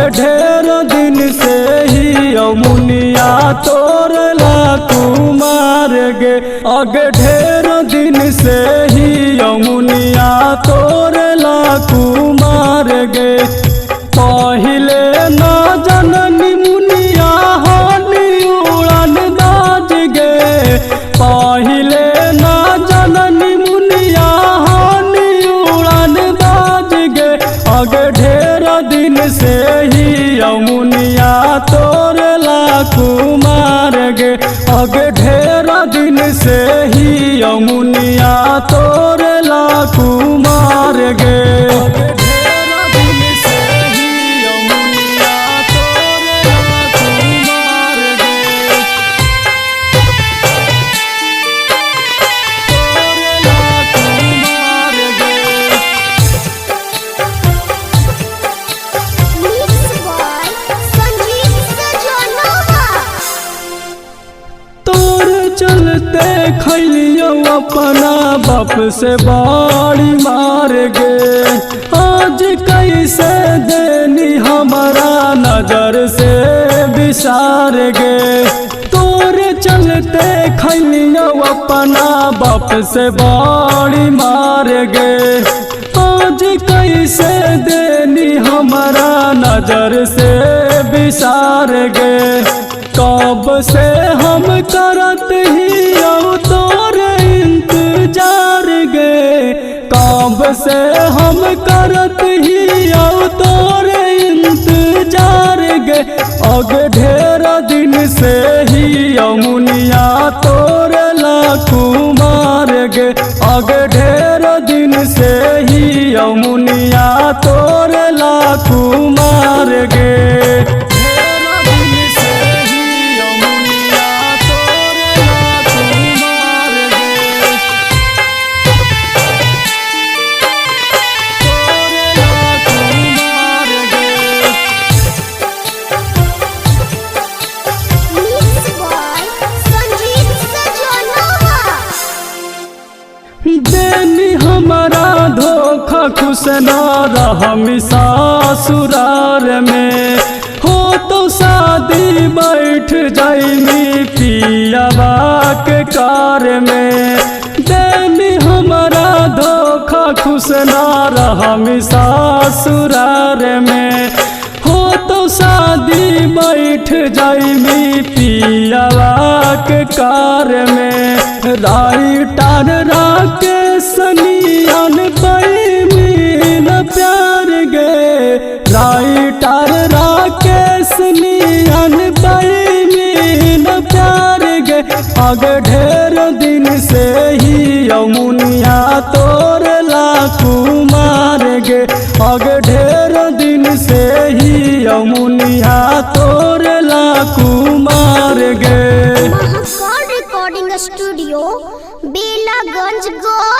ढेर दिन से ही यमुनिया तोरला कुमार गे। अगे ढेर दिन से ही यमुनिया तोरला कुमार गे। पहिले न जननी मुनिया हानि उड़न बाज गे। पहिले न जननी मुनिया हानि उड़न बाज गे। अगे ढेर दिन से ही यमुनिया तोरला कुमार गे। अगे ढेर दिन से ही यमुनिया तोरला कुमार गे। चलते खैलियो अपना बाप से बाड़ी मार गे। आज कैसे देनी हमारा नजर से बिसार गे। तोरे चलते खैलियो अपना बाप से बाड़ी मार गे। आज कैसे देनी हमारा नजर से बिसार गे। कब से हम करत ही तोरे इंतजार गे। कब से हम करत ही तोरे इंतजार गे। अगे ढेर दिन से ही यमुनिया तोरला कुमार गे। अगे ढेर दिन से ही यमुनिया तोरला कुमार गे। देनी हमारा धोखा खुश न रहमी ससुरार में। हो तो शादी बैठ जाइमी पियावा के कार में। देनी हमारा धोखा खुश न रहमी ससुरार में। हो तो शादी बैठ जाइमी पियावा के कार में। राइटर राकेश नियन पैमीन प्यार गे। राइटर राकेश नियन पैमीन प्यार गे। अगे ढेर दिन से ही यमुनिया तोरला कुमार गे। अगे ढेर दिन से ही यमुनिया तोरला कुमार गे। महाकाल रिकॉर्डिंग स्टूडियो बेलागंज गया।